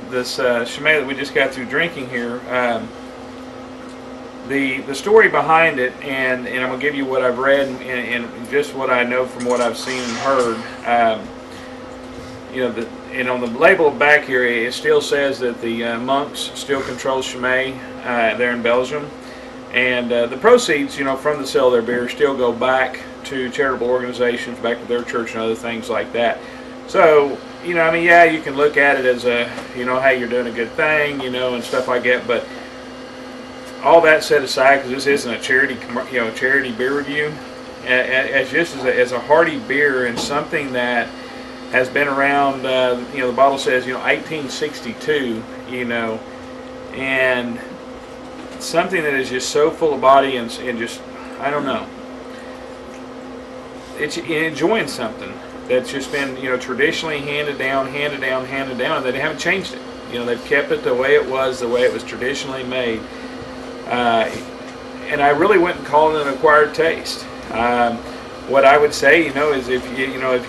this Chimay that we just got through drinking here. The story behind it, and I'm gonna give you what I've read and just what I know from what I've seen and heard. You know, and on the label back here, it still says that the monks still control Chimay there in Belgium, and the proceeds, you know, from the sale of their beer still go back to charitable organizations, back to their church and other things like that. So, you know, I mean, yeah, you can look at it as a, you know, hey, you're doing a good thing, you know, and stuff like that. But all that set aside, because this isn't a charity, you know, charity beer review, as just as a hearty beer and something that has been around, you know, the bottle says, you know, 1862, you know, and something that is just so full of body and just, I don't know, it's enjoying something that's just been, you know, traditionally handed down, and they haven't changed it. You know, they've kept it the way it was traditionally made. And I really wouldn't call it an acquired taste. What I would say, you know, is if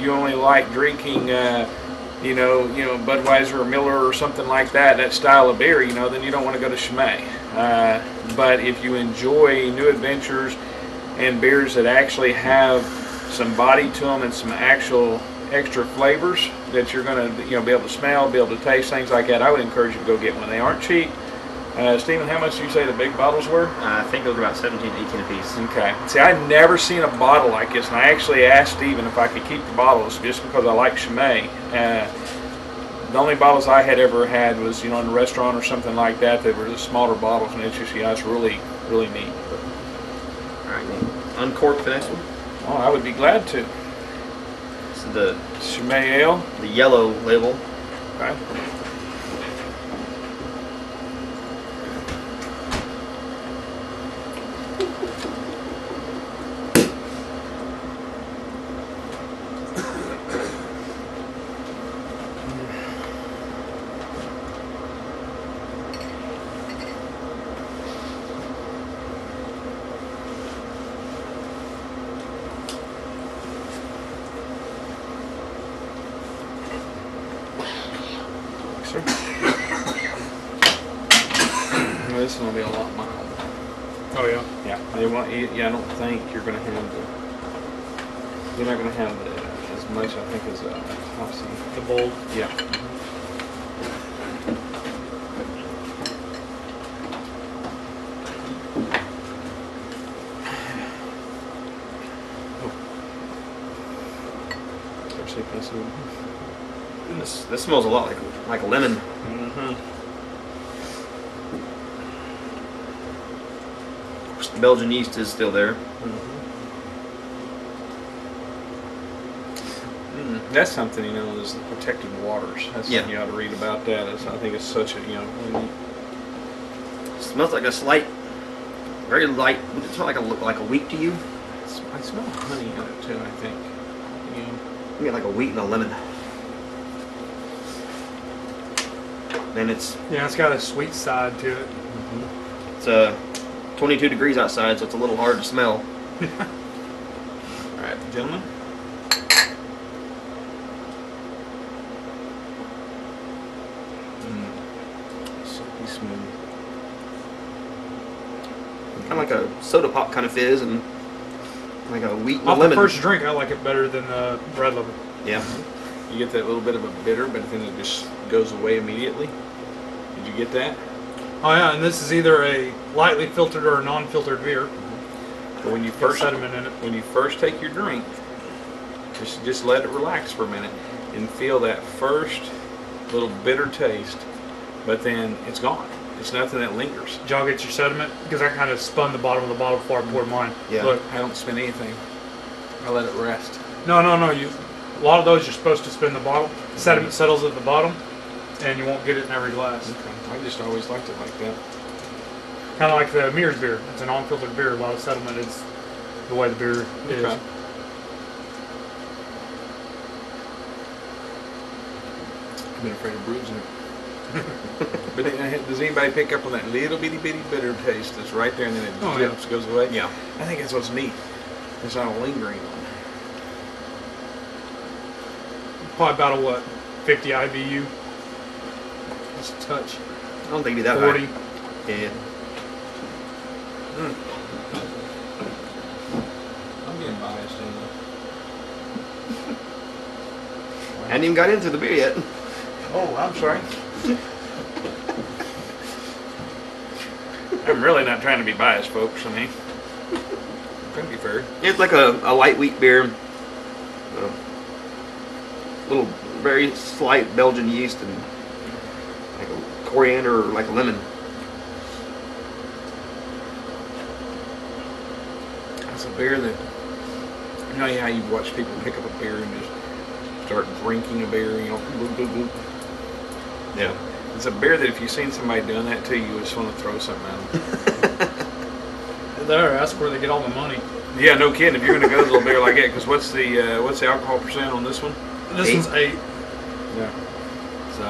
you only like drinking, you know, Budweiser or Miller or something like that, that style of beer, you know, then you don't want to go to Chimay. But if you enjoy new adventures and beers that actually have some body to them and some actual extra flavors that you're going to, you know, be able to smell, be able to taste, things like that, I would encourage you to go get one. They aren't cheap. Stephen, how much do you say the big bottles were? I think those were about 17 to 18 a piece. Okay. See, I've never seen a bottle like this, and I actually asked Stephen if I could keep the bottles just because I like Chimay. The only bottles I had ever had was, you know, in a restaurant or something like that were the smaller bottles, and it's just, you know, it's really, really neat. All right, uncork the next one. Oh, I would be glad to. This is the Chimay Ale. The yellow label. Okay. This one will be a lot milder. Oh yeah. Yeah. They want. Yeah, I don't think you're going to have You're not going to have as much, I think, as Topsy. The bold. Yeah. This smells a lot like a lemon. Mm-hmm. The Belgian yeast is still there. That's something, you know, is the protected waters. That's something you ought to read about that. I think it's such a, you know, it smells like a slight, very light. Would it smell like a wheat to you? I smell honey in it too, I think. You know. I mean, like a wheat and a lemon. And it's got a sweet side to it. It's 22 degrees outside, so it's a little hard to smell. All right, gentlemen. Silky smooth. Kind of like a soda pop kind of fizz, and like a wheat and a Off lemon. the first drink, I like it better than the red lemon. Yeah. You get that little bit of a bitter, but then it just goes away immediately. Did you get that? Oh yeah, and this is either a lightly filtered or a non-filtered beer. But when you first sediment in it. When you first take your drink, just let it relax for a minute and feel that first little bitter taste, but then it's gone. It's nothing that lingers. Did y'all get your sediment? Because I kind of spun the bottom of the bottle before I poured mine. Yeah. Look. I don't spin anything. I let it rest. No. A lot of those you're supposed to spin the bottle. Sediment settles at the bottom, and you won't get it in every glass. Okay. I just always liked it like that. Kind of like the Mears beer. It's an unfiltered beer. A lot of sediment is the way the beer is. Okay. I've been afraid of bruising it. But does anybody pick up on that little bitty bitter taste that's right there and then it goes away? Yeah. I think that's what's neat. It's not a lingering one. Probably about a what? 50 IBU. Just a touch. I don't think it'd be that 40. high. Yeah. I'm getting biased anyway. I hadn't even got into the beer yet. Oh, I'm sorry. I'm really not trying to be biased, folks. I mean, I'm trying to be fair. It's like a light wheat beer. Little, very slight Belgian yeast and like a coriander or like a lemon. It's a beer that, you know how you watch people pick up a beer and just start drinking a beer, you know. Yeah. It's a beer that if you've seen somebody doing that to you, you just want to throw something at them. There, that's where they get all the money. Yeah, no kidding. If you're going to go to a little beer like that, because what's the alcohol percent on this one? This one's 8. Yeah. So,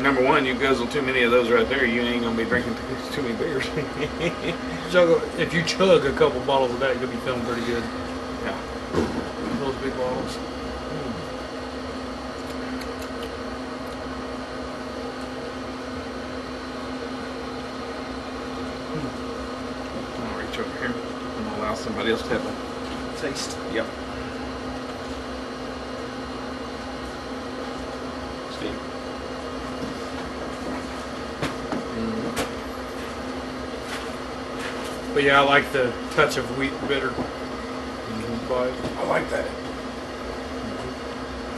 number one, you guzzle too many of those right there, you ain't going to be drinking too many beers. If you chug a couple bottles of that, you'll be feeling pretty good. Yeah. Those big bottles. I'll reach over here and allow somebody else to have a taste. Yep. Steve. But yeah, I like the touch of wheat bitter. But I like that.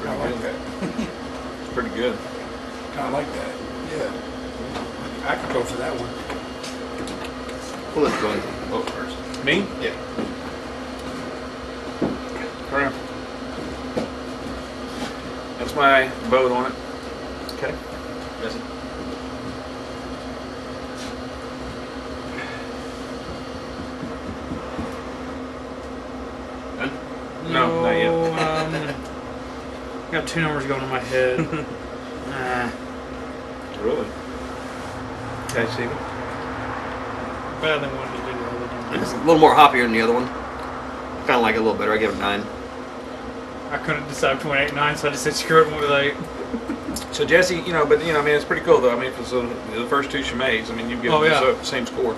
I like that. It's pretty good. I like that. Yeah. I could go for that one. Well, let's go and vote first. Me? Yeah. Correct. That's my vote on it. Okay. Jesse? Done? No, not yet. Got 2 numbers going in my head. Really? Okay, Steven. Better than what you did the other time. It's a little more hoppier than the other one. Kind of like it a little better. I give it a 9. I couldn't decide between 8 and 9, so I just said screw it and went with 8. So Jesse, I mean, it's pretty cool though. I mean, if it's the first 2 Chimays, I mean, you've given the same score.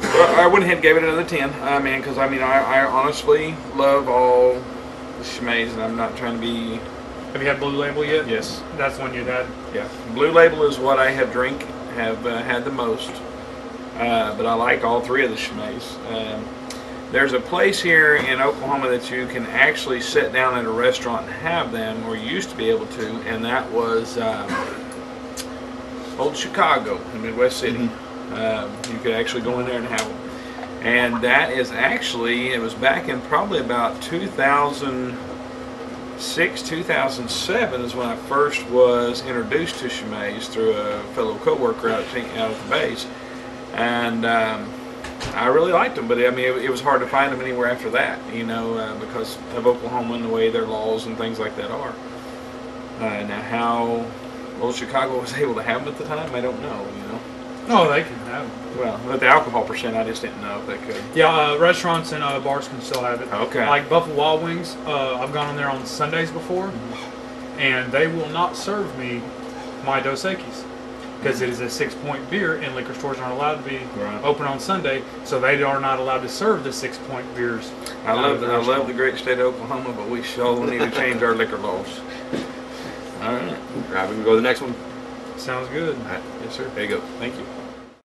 I went ahead and gave it another 10. Because I honestly love all the Chimays, and I'm not trying to be. Have you had Blue Label yet? Yes. That's one you had. Yeah. Blue Label is what I have had the most. But I like all 3 of the Chimays. There's a place here in Oklahoma that you can actually sit down at a restaurant and have them, or you used to be able to, and that was Old Chicago in Midwest City. You could actually go in there and have them. And that is actually, it was back in probably about 2006, 2007 is when I first was introduced to Chimays through a fellow coworker out at the base. And I really liked them, but I mean, it was hard to find them anywhere after that, because of Oklahoma and the way their laws and things like that are. Now, how Old Chicago was able to have them at the time, I don't know, Oh, they can have them. Well, with the alcohol percent, I just didn't know if they could. Yeah, restaurants and bars can still have it. Okay. Like Buffalo Wild Wings, I've gone in there on Sundays before, and they will not serve me my Dos Equis. Because it is a 6-point beer, and liquor stores aren't allowed to be open on Sunday, so they are not allowed to serve the 6-point beers. I love the great state of Oklahoma, but we sure need to change our liquor laws. All right. All right, we can go to the next one. Sounds good. All right. Yes, sir. There you go. Thank you.